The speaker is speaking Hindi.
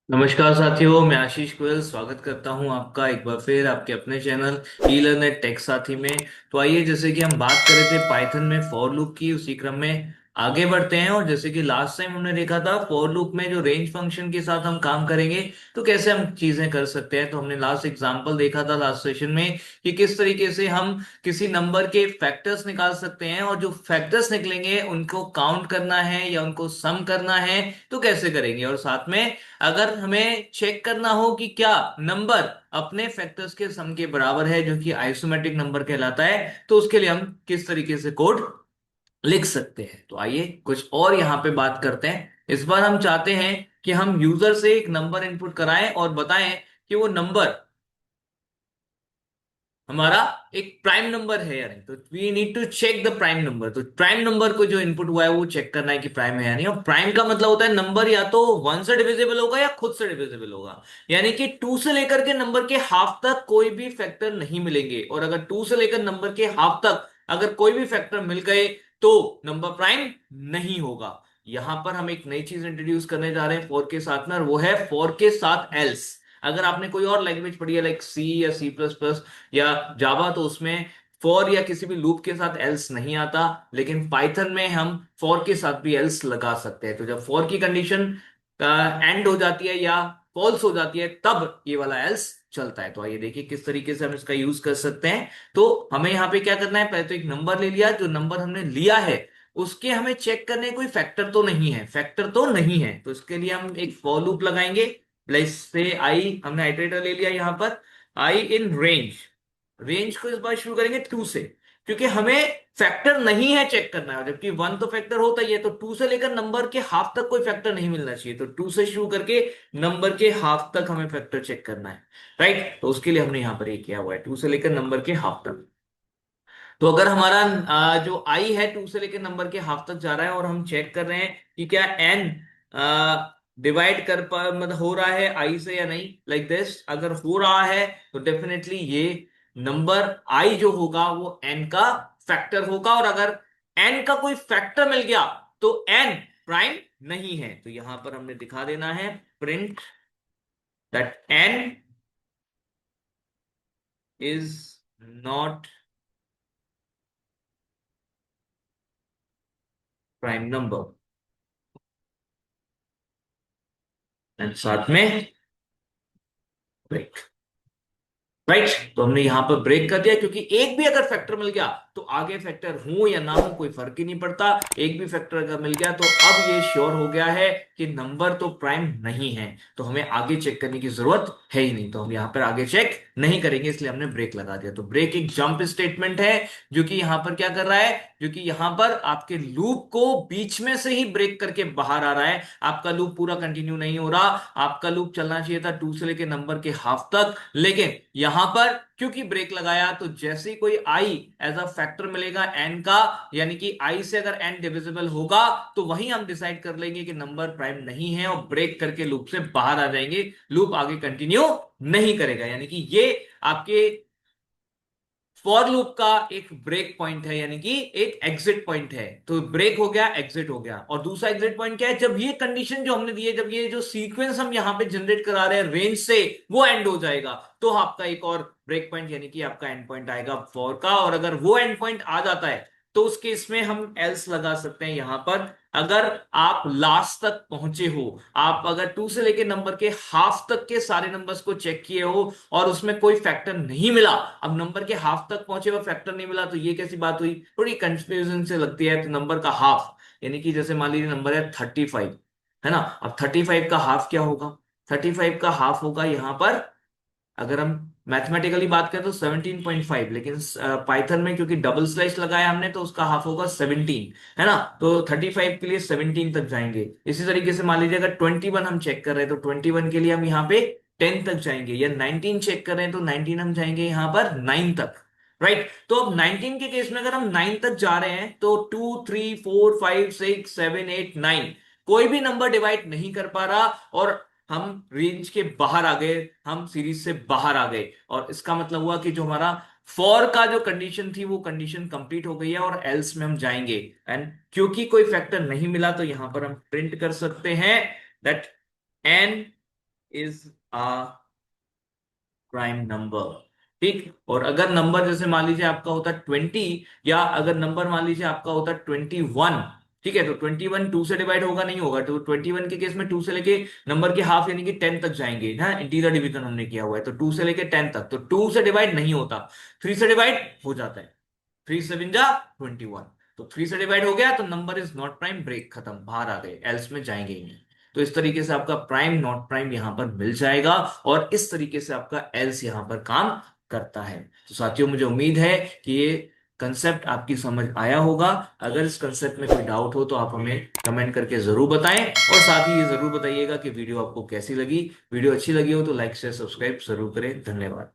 नमस्कार साथियों, मैं आशीष गोयल स्वागत करता हूं आपका एक बार फिर आपके अपने चैनल ई लर्न टेक साथी में। तो आइए, जैसे कि हम बात कर रहे थे पाइथन में फॉर लूप की, उसी क्रम में आगे बढ़ते हैं। और जैसे कि लास्ट टाइम हमने देखा था फॉर लूप में जो रेंज फंक्शन के साथ हम काम करेंगे तो कैसे हम चीजें कर सकते हैं। तो हमने लास्ट एग्जांपल देखा था लास्ट सेशन में कि किस तरीके से हम किसी नंबर के फैक्टर्स निकाल सकते हैं, और जो फैक्टर्स निकलेंगे उनको काउंट करना है या उनको सम करना है तो कैसे करेंगे। और साथ में अगर हमें चेक करना हो कि क्या नंबर अपने फैक्टर्स के सम के बराबर है, जो कि आइसोमेट्रिक नंबर कहलाता है, तो उसके लिए हम किस तरीके से कोड लिख सकते हैं। तो आइए कुछ और यहाँ पे बात करते हैं। इस बार हम चाहते हैं कि हम यूजर से एक नंबर इनपुट कराएं और बताएं कि वो नंबर हमारा एक प्राइम नंबर है या नहीं। तो we need to check the prime number. तो प्राइम नंबर को जो इनपुट हुआ है वो चेक करना है कि प्राइम है या नहीं। और प्राइम का मतलब होता है नंबर या तो वन से डिविजिबल होगा या खुद से डिविजिबल होगा, यानी कि टू से लेकर के नंबर के हाफ तक कोई भी फैक्टर नहीं मिलेंगे। और अगर टू से लेकर नंबर के हाफ तक अगर कोई भी फैक्टर मिल गए तो नंबर प्राइम नहीं होगा। यहां पर हम एक नई चीज इंट्रोड्यूस करने जा रहे हैं फोर के साथ में, और वो है फोर के साथ एल्स। अगर आपने कोई और लैंग्वेज पढ़ी है लाइक सी या सी प्लस प्लस या जावा, तो उसमें फॉर या किसी भी लूप के साथ एल्स नहीं आता, लेकिन पाइथन में हम फॉर के साथ भी एल्स लगा सकते हैं। तो जब फॉर की कंडीशन एंड हो जाती है या फॉल्स हो जाती है तब ये वाला एल्स चलता है। तो आइए देखिए किस तरीके से हम इसका यूज कर सकते हैं। तो हमें यहाँ पे क्या करना है, पहले तो एक नंबर ले लिया। जो नंबर हमने लिया है उसके हमें चेक करने कोई फैक्टर तो नहीं है, फैक्टर तो नहीं है। तो इसके लिए हम एक फॉर लूप लगाएंगे। लेट्स से आई, हमने आइटरेटर ले लिया यहाँ पर, आई इन रेंज। रेंज को इस बार शुरू करेंगे टू से, क्योंकि हमें फैक्टर नहीं है चेक करना है। जबकि वन तो फैक्टर होता ही है, तो टू से लेकर नंबर के हाफ तक कोई फैक्टर नहीं मिलना चाहिए। तो टू से शुरू करके नंबर के हाफ तक हमें फैक्टर चेक करना है, राइट। तो उसके लिए हमने यहां पर ये किया हुआ है, टू से लेकर नंबर के हाफ तक। तो अगर हमारा जो आई है टू से लेकर नंबर के हाफ तक जा रहा है और हम चेक कर रहे हैं कि क्या एन डिवाइड कर पा मतलब हो रहा है आई से या नहीं, लाइक दिस। अगर हो रहा है तो डेफिनेटली ये नंबर आई जो होगा वो एन का फैक्टर होगा। और अगर एन का कोई फैक्टर मिल गया तो एन प्राइम नहीं है। तो यहां पर हमने दिखा देना है print that n is not prime number, and साथ में ब्रेक, राइट। तो हमने यहां पर ब्रेक कर दिया, क्योंकि एक भी अगर फैक्टर मिल गया तो आगे फैक्टर हो या ना हो कोई फर्क ही नहीं पड़ता। एक भी फैक्टर अगर मिल गया तो अब ये श्योर हो गया है कि नंबर तो प्राइम नहीं है, तो हमें आगे चेक करने की जरूरत है ही नहीं। तो हम यहां पर आगे चेक नहीं करेंगे, इसलिए हमने ब्रेक लगा दिया। तो ब्रेक एक जंप स्टेटमेंट है जो कि यहां पर क्या कर रहा है, जो कि यहां पर आपके लूप को बीच में से ही ब्रेक करके बाहर आ रहा है। आपका लूप पूरा कंटिन्यू नहीं हो रहा, आपका लूप चलना चाहिए था टू से लेके नंबर के हाफ तक, लेकिन यहां पर क्योंकि ब्रेक लगाया तो जैसे ही कोई आई एज अ फैक्टर मिलेगा एन का, यानी कि आई से अगर एन डिविजिबल होगा तो वहीं हम डिसाइड कर लेंगे कि नंबर प्राइम नहीं है, और ब्रेक करके लूप से बाहर आ जाएंगे। लूप आगे कंटिन्यू नहीं करेगा, यानी कि ये आपके फॉर लूप का एक ब्रेक पॉइंट है, यानी कि एक एग्जिट पॉइंट है। तो ब्रेक हो गया, एग्जिट हो गया। और दूसरा एग्जिट पॉइंट क्या है, जब ये कंडीशन जो हमने दी है, जब ये जो सीक्वेंस हम यहां पे जनरेट करा रहे हैं रेंज से वो एंड हो जाएगा, तो आपका एक और ब्रेक पॉइंट यानी कि आपका एंड पॉइंट आएगा फॉर का। और अगर वो एंड पॉइंट आ जाता है तो उस केस में हम एल्स लगा सकते हैं यहां पर। अगर आप लास्ट तक पहुंचे हो, आप अगर टू से लेके नंबर के हाफ तक के सारे नंबर्स को चेक किए हो और उसमें कोई फैक्टर नहीं मिला, अब नंबर के हाफ तक पहुंचे और फैक्टर नहीं मिला, तो ये कैसी बात हुई, थोड़ी कंफ्यूजन से लगती है। तो नंबर का हाफ यानी कि जैसे मान लीजिए नंबर है 35, है ना। अब 35 का हाफ क्या होगा, 35 का हाफ होगा यहां पर, अगर हम मैथमेटिकली बात करें तो 17.5, लेकिन पाइथन में क्योंकि डबल स्लैश लगाया हमने तो उसका हाफ होगा 17, है ना। तो 35 के लिए 17 तक जाएंगे। इसी तरीके से मान लीजिए अगर 21 हम चेक कर रहे हैं तो 21 के लिए हम यहाँ पे 10 तक जाएंगे, या 19 चेक कर रहे हैं तो 19 हम जाएंगे यहाँ पर 9 तक, राइट। तो अब 19 के केस में अगर हम 9 तक जा रहे हैं तो 2 3 4 5 6 7 8 9 कोई भी नंबर डिवाइड नहीं कर पा रहा, और हम रेंज के बाहर आ गए, हम सीरीज से बाहर आ गए। और इसका मतलब हुआ कि जो हमारा फॉर का जो कंडीशन थी वो कंडीशन कंप्लीट हो गई है और एल्स में हम जाएंगे। एंड क्योंकि कोई फैक्टर नहीं मिला तो यहां पर हम प्रिंट कर सकते हैं that n is a prime number. ठीक, और अगर नंबर जैसे मान लीजिए आपका होता 20, या अगर नंबर मान लीजिए आपका होता 21, ठीक है, तो 21 2 से डिवाइड होगा नहीं होगा, तो 21 के केस में 2 से लेके नंबर के हाफ यानी कि 10 तक जाएंगे ना, इंटीजर डिवीजन हमने किया हुआ है, तो 2 से लेके 10 तक, तो 2 से डिवाइड नहीं होता, 3 से डिवाइड हो जाता है, 3 7 जा 21, तो 3 से डिवाइड हो गया तो number is not prime, break खत्म, बाहर आ गए, एल्स में जाएंगे ही नहीं। तो इस तरीके से आपका प्राइम नॉट प्राइम यहां पर मिल जाएगा, और इस तरीके से आपका एल्स यहां पर काम करता है। तो साथियों मुझे उम्मीद है कि ये कंसेप्ट आपकी समझ आया होगा। अगर इस कंसेप्ट में कोई डाउट हो तो आप हमें कमेंट करके जरूर बताएं, और साथ ही ये जरूर बताइएगा कि वीडियो आपको कैसी लगी। वीडियो अच्छी लगी हो तो लाइक शेयर सब्सक्राइब जरूर करें। धन्यवाद।